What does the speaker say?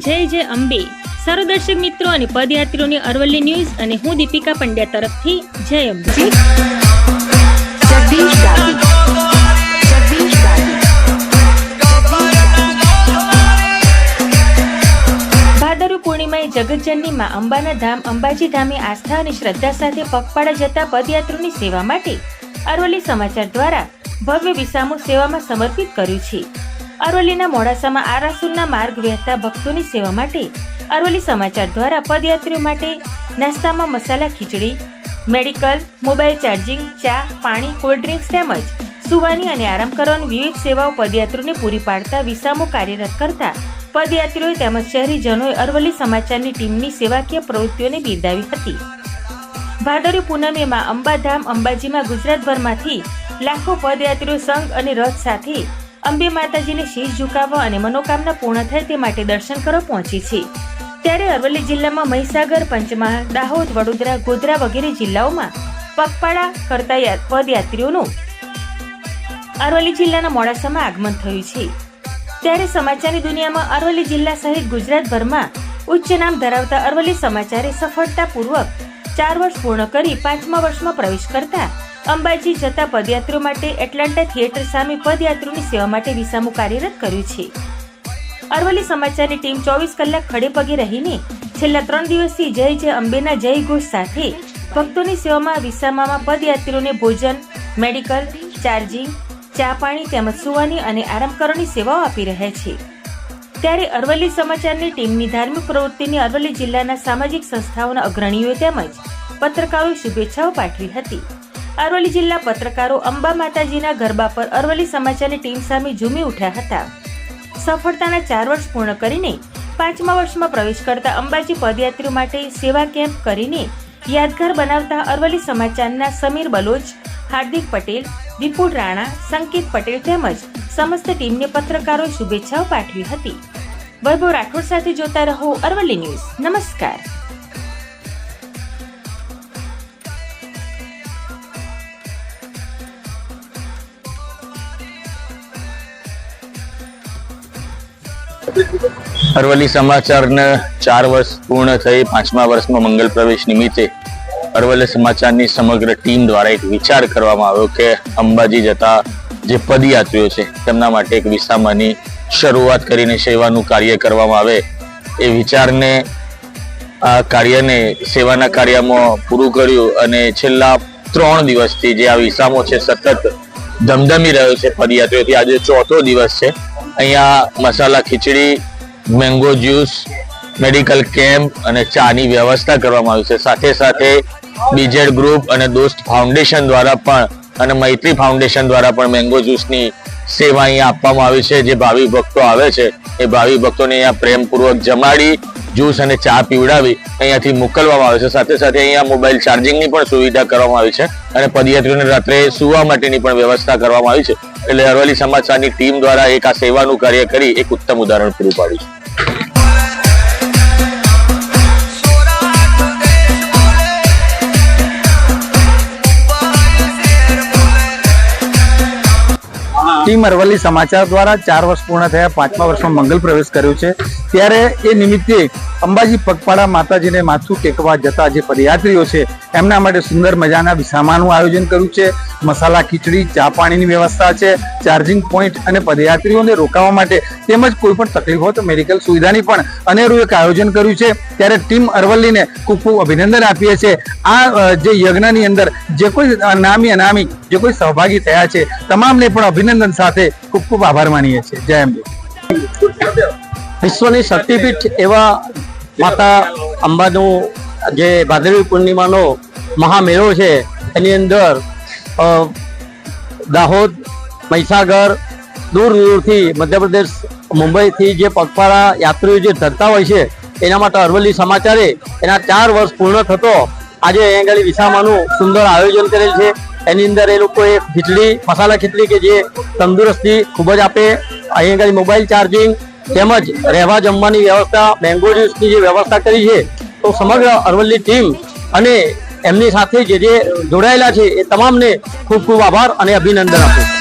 જય જય અંબે। સારો દર્શક મિત્રો અને પદયાત્રીઓની અરવલ્લી ન્યૂઝ અને હું દીપિકા પંડ્યા તરફથી જય અંબે। ભાદરવી પૂર્ણિમાએ જગતજનની માં અંબાના ધામ અંબાજી ધામે આસ્થા અને શ્રદ્ધા સાથે પગપાળા જતા પદયાત્રીઓની સેવા માટે અરવલ્લી સમાચાર દ્વારા ભવ્ય વિસામો સેવામાં સમર્પિત કર્યું છે। અરવલ્લીના મોડાસામાં આરાસુરના માર્ગ વહેતા ભક્તોની સેવા માટે અરવલ્લી સમાચાર દ્વારા પદયાત્રીઓ માટે નાસ્તામાં મસાલા ખીચડી, મેડિકલ, મોબાઈલ ચાર્જિંગ, ચા, પાણી, કોલ્ડ ડ્રિંક્સ તેમજ સુવાની અને આરામ કરવાની વિવિધ સેવાઓ પદયાત્રીઓને પૂરી પાડતા વિસામો કાર્યરત કરતા પદયાત્રીઓ તેમજ શહેરીજનોએ અરવલ્લી સમાચારની ટીમની સેવાકીય પ્રવૃત્તિઓને બિરદાવી હતી। ભાદરવી પૂનમેમાં અંબાધામ અંબાજીમાં ગુજરાતભરમાંથી લાખો પદયાત્રીઓ સંઘ અને રથ સાથે અંબે માતાજીને શીશ ઝુકાવવા અને મનોકામના પૂર્ણ થાય તે માટે દર્શન કરવા પહોંચી છે। ત્યારે અરવલ્લી જિલ્લામાં મહીસાગર, પંચમહાલ, દાહોદ, વડોદરા, ગોધરા વગેરે જિલ્લાઓમાં પગપાળા કરતા પદયાત્રીઓનું અરવલ્લી જિલ્લાના મોડાસામાં આગમન થયું છે। ત્યારે સમાચારની દુનિયામાં અરવલ્લી જિલ્લા સહિત ગુજરાતભરમાં ઉચ્ચ નામ ધરાવતા અરવલ્લી સમાચારે સફળતાપૂર્વક 4 વર્ષ પૂર્ણ કરી 5મા વર્ષમાં પ્રવેશ કરતા અંબાજી જતા પદયાત્રીઓ માટે એટલાન્ટા થિયેટર સામે પદયાત્રીઓની સેવા માટે વિસામું કાર્યરત કર્યું છે। અરવલ્લી સમાચારની ટીમ 24 કલાક ખડે પગે રહીને છેલ્લા 3 દિવસથી જય જય અંબેના જય ઘોષ સાથે ભક્તોની સેવામાં વિસામામાં પદયાત્રીઓને ભોજન, મેડિકલ, ચાર્જિંગ, ચા પાણી તેમજ સુવાની અને આરામ કરવાની સેવાઓ આપી રહ્યા છે। ત્યારે અરવલ્લી સમાચારની ટીમની ધાર્મિક પ્રવૃત્તિની અરવલ્લી જિલ્લાના સામાજિક સંસ્થાઓના અગ્રણીઓ તેમજ પત્રકારોએ શુભેચ્છાઓ પાઠવી હતી। અરવલ્લી જિલ્લા પત્રકારો અંબા માતાજીના ગરબા પર અરવલ્લી સમાચારની ટીમ સામે ઝૂમી ઉઠ્યા હતા। સફળતાના 4 વર્ષ પૂર્ણ કરીને 5મા વર્ષમાં પ્રવેશ કરતા અંબાજી પદયાત્રીઓ માટે સેવા કેમ્પ કરીને યાદગાર બનાવતા અરવલ્લી સમાચારના સમીર બલોચ, હાર્દિક પટેલ, વિપુલ રાણા, સંકેત પટેલ તેમજ સમસ્ત ટીમને પત્રકારોએ શુભેચ્છાઓ પાઠવી હતી। વૈભવ રાઠોડ સાથે જોતા રહો અરવલ્લી ન્યૂઝ। નમસ્કાર। અરવલ્લી સમાચારને 4 વર્ષ પૂર્ણ થઈ 5મા વર્ષમાં મંગલ પ્રવેશ નિમિત્તે અરવલ્લી સમાચારની સમગ્ર ટીમ દ્વારા એક વિચાર કરવામાં આવ્યો કે અંબાજી જતા જે પદયાત્રીઓ છે તેમના માટે એક વિસામાની શરૂઆત કરીને સેવાનું કાર્ય કરવામાં આવે એ વિચારને આ કાર્યને સેવાના કાર્યમાં પૂરું કર્યું અને છેલ્લા 3 દિવસથી જે આ વિસામો છે સતત ધમધમી રહ્યો છે પદયાત્રીઓથી। આજે 4થો દિવસ છે। અહીંયા મસાલા ખીચડી, મેંગો જ્યુસ, મેડિકલ કેમ્પ અને ચાની વ્યવસ્થા કરવામાં આવી છે। સાથે સાથે બીજેડ ગ્રુપ અને દોસ્ત ફાઉન્ડેશન દ્વારા પણ અને મૈત્રી ફાઉન્ડેશન દ્વારા પણ મેંગો જ્યુસની સેવા અહીંયા આપવામાં આવી છે। જે ભાવિ ભક્તો આવે છે એ ભાવિ ભક્તોને અહીંયા પ્રેમપૂર્વક જમાડી જ્યુસ અને ચા પીવડાવી અહીંયાથી મોકલવામાં આવે છે। સાથે સાથે અહીંયા મોબાઈલ ચાર્જિંગની પણ સુવિધા કરવામાં આવી છે અને પદયાત્રીઓને રાત્રે સુવા માટેની પણ વ્યવસ્થા કરવામાં આવી છે। એટલે અરવલ્લી સમાચારની ટીમ દ્વારા એક આ સેવાનું કાર્ય કરી એક ઉત્તમ ઉદાહરણ પૂરું પાડ્યું છે। ટીમ અરવલ્લી સમાચાર દ્વારા 4 વર્ષ પૂર્ણ થયા 5મા વર્ષમાં મંગલ પ્રવેશ કર્યો છે। ત્યારે એ નિમિત્તે અંબાજી પગપાળા માતાજીને માથું ટેકવા જતા જે પદયાત્રીઓ છે એમના માટે સુંદર મજાના વિસામાનું આયોજન કર્યું છે। મસાલા ખીચડી, ચા પાણીની વ્યવસ્થા છે, ચાર્જિંગ પોઈન્ટ અને પદયાત્રીઓને રોકાવા માટે તેમજ કોઈ પણ તકલીફ હોય તો મેડિકલ સુવિધાની પણ અનેરું એક આયોજન કર્યું છે। ત્યારે ટીમ અરવલ્લીને ખૂબ ખૂબ અભિનંદન આપીએ છીએ। આ જે યજ્ઞની અંદર જે કોઈ નામી અનામી જે કોઈ સહભાગી થયા છે તમામને પણ અભિનંદન સાથે ખૂબ ખૂબ આભાર માનીએ છીએ। જય અંબે। વિશ્વની શક્તિપીઠ એવા માતા અંબાનું જે ભાદરવી પૂર્ણિમાનો મહામેળો છે એની અંદર દાહોદ, મહીસાગર, દૂર દૂરથી મધ્યપ્રદેશ, મુંબઈથી જે પગપાળા યાત્રીઓ જે ધરતા હોય છે એના માટે અરવલ્લી સમાચારે એના 4 વર્ષ પૂર્ણ થતો આજે અહીં આગળ વિસામાનું સુંદર આયોજન કરેલ છે। એની અંદર એ લોકોએ ખીચડી, મસાલા ખીચડી કે જે તંદુરસ્તી ખૂબ જ આપે, અહીં આગળ મોબાઈલ ચાર્જિંગ તેમજ રહેવા જમવાની વ્યવસ્થા, મેંગો જ્યુસની જે વ્યવસ્થા કરી છે। તો સમગ્ર અરવલ્લી ટીમ અને એમની સાથે જે જોડાયેલા છે એ તમામને ખૂબ ખૂબ આભાર અને અભિનંદન આપું।